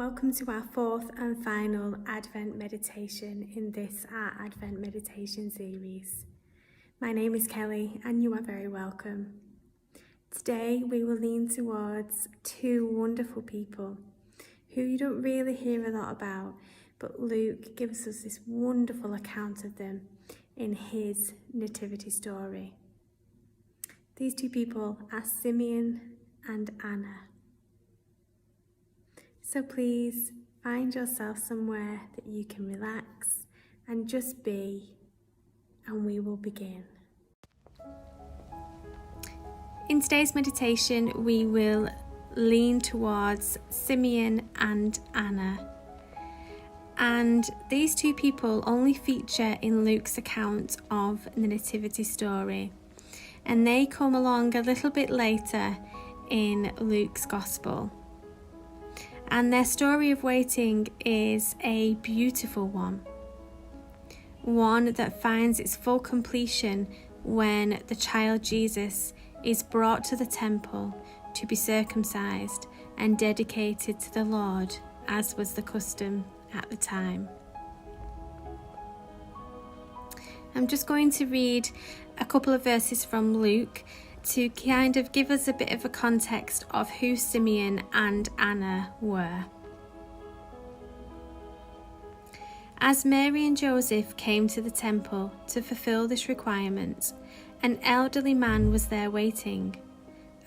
Welcome to our fourth and final Advent meditation in this our Advent meditation series. My name is Kelly and you are very welcome. Today we will lean towards two wonderful people who you don't really hear a lot about, but Luke gives us this wonderful account of them in his nativity story. These two people are Simeon and Anna. So please find yourself somewhere that you can relax and just be, and we will begin. In today's meditation, we will lean towards Simeon and Anna. And these two people only feature in Luke's account of the nativity story. And they come along a little bit later in Luke's gospel. And their story of waiting is a beautiful one that finds its full completion when the child Jesus is brought to the temple to be circumcised and dedicated to the Lord, as was the custom at the time. I'm just going to read a couple of verses from Luke to kind of give us a bit of a context of who Simeon and Anna were. As Mary and Joseph came to the temple to fulfill this requirement, an elderly man was there waiting,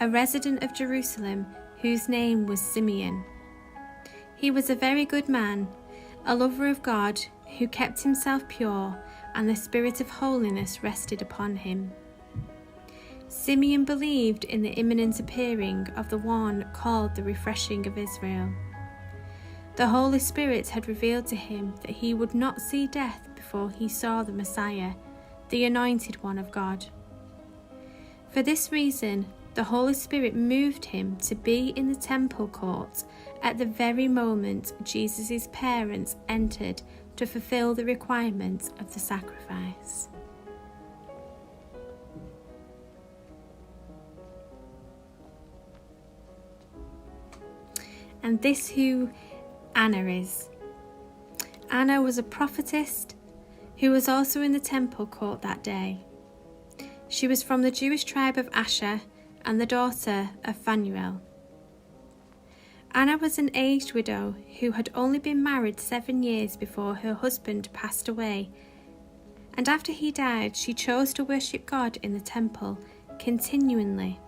a resident of Jerusalem whose name was Simeon. He was a very good man, a lover of God who kept himself pure, and the spirit of holiness rested upon him. Simeon believed in the imminent appearing of the one called the Refreshing of Israel. The Holy Spirit had revealed to him that he would not see death before he saw the Messiah, the Anointed One of God. For this reason, the Holy Spirit moved him to be in the temple court at the very moment Jesus' parents entered to fulfill the requirements of the sacrifice. And this who Anna is. Anna was a prophetess who was also in the temple court that day. She was from the Jewish tribe of Asher and the daughter of Phanuel. Anna was an aged widow who had only been married 7 years before her husband passed away, and after he died she chose to worship God in the temple continually.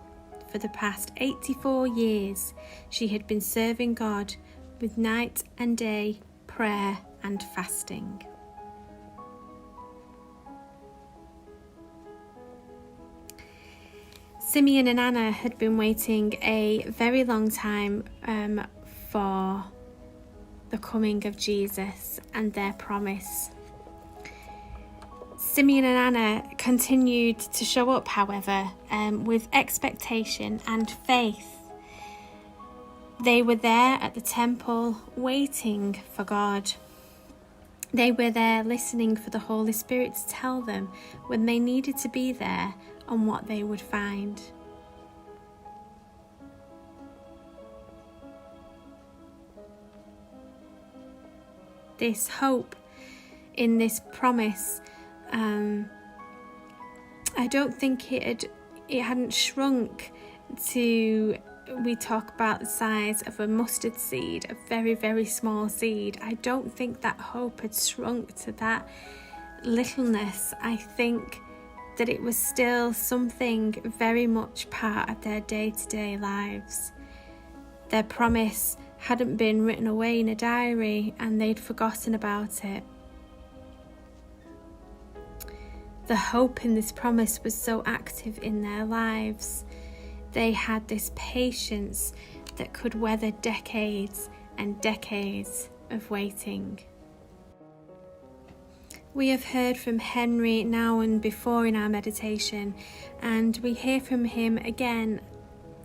For the past 84 years, she had been serving God with night and day prayer and fasting. Simeon and Anna had been waiting a very long time for the coming of Jesus and their promise. Simeon and Anna continued to show up, however, with expectation and faith. They were there at the temple waiting for God. They were there listening for the Holy Spirit to tell them when they needed to be there and what they would find. This hope in this promise, I don't think it hadn't shrunk to, we talk about the size of a mustard seed, a very, very small seed. I don't think that hope had shrunk to that littleness. I think that it was still something very much part of their day-to-day lives. Their promise hadn't been written away in a diary and they'd forgotten about it. The hope in this promise was so active in their lives. They had this patience that could weather decades and decades of waiting. We have heard from Henry now and before in our meditation, and we hear from him again,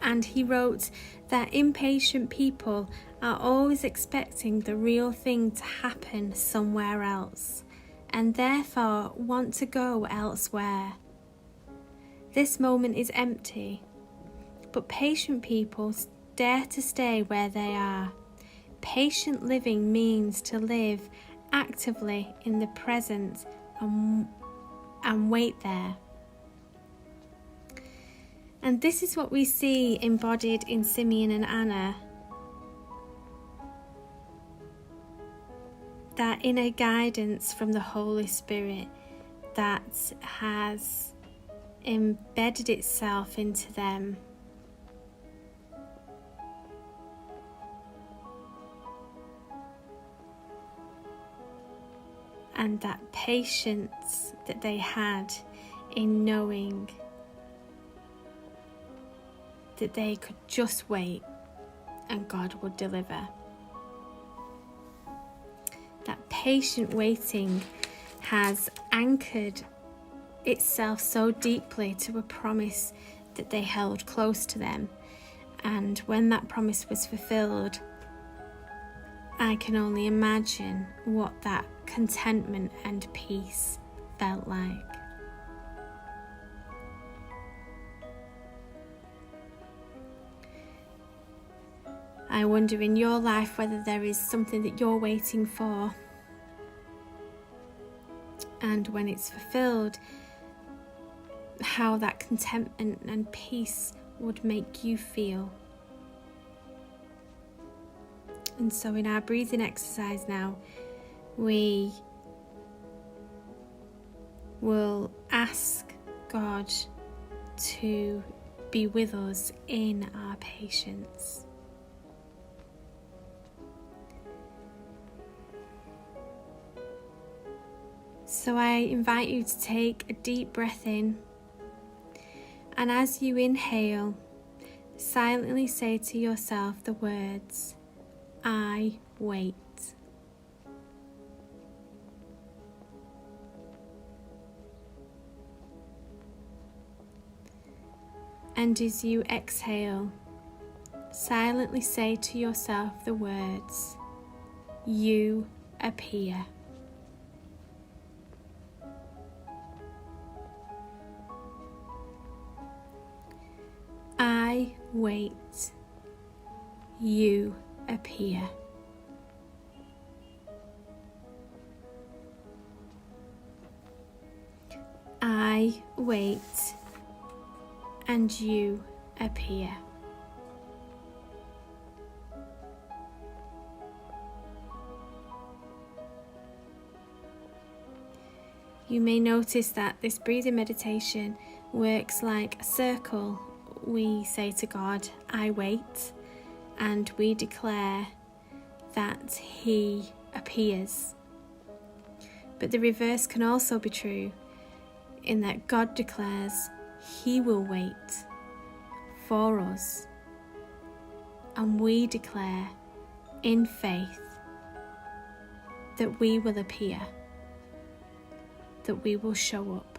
and he wrote that impatient people are always expecting the real thing to happen somewhere else, and therefore want to go elsewhere. This moment is empty, but patient people dare to stay where they are, patient living means to live actively in the present and wait there. And this is what we see embodied in Simeon and Anna. That inner guidance from the Holy Spirit that has embedded itself into them. And that patience that they had in knowing that they could just wait and God would deliver. That patient waiting has anchored itself so deeply to a promise that they held close to them. And when that promise was fulfilled, I can only imagine what that contentment and peace felt like. I wonder in your life whether there is something that you're waiting for, and when it's fulfilled, how that contentment and peace would make you feel. And so in our breathing exercise now, we will ask God to be with us in our patience. So I invite you to take a deep breath in, and as you inhale, silently say to yourself the words, I wait. And as you exhale, silently say to yourself the words, you appear. I wait, you appear. I wait, and you appear. You may notice that this breathing meditation works like a circle. We say to God, I wait, and we declare that He appears. But the reverse can also be true, in that God declares He will wait for us, and we declare in faith that we will appear, that we will show up.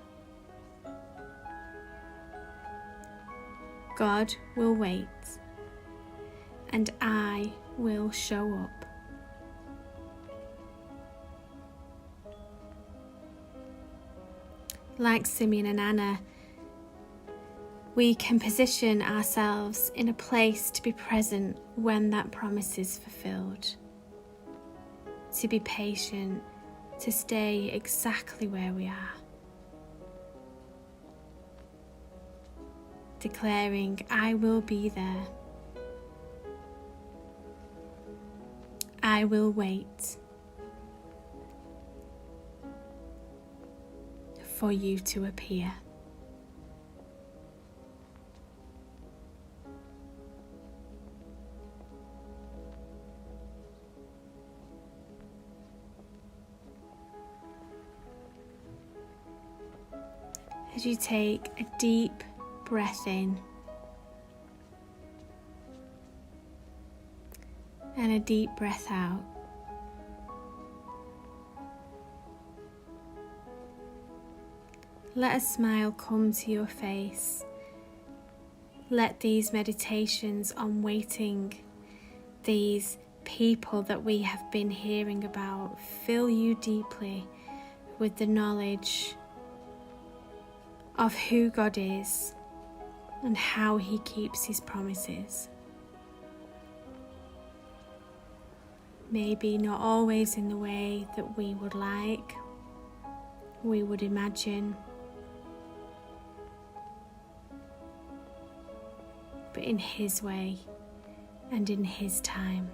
God will wait, and I will show up. Like Simeon and Anna, we can position ourselves in a place to be present when that promise is fulfilled. To be patient, to stay exactly where we are. Declaring, I will be there. I will wait for you to appear. As you take a deep breath in and a deep breath out, let a smile come to your face. Let these meditations on waiting, these people that we have been hearing about, fill you deeply with the knowledge of who God is and how He keeps His promises. Maybe not always in the way that we would like, we would imagine, but in His way and in His time.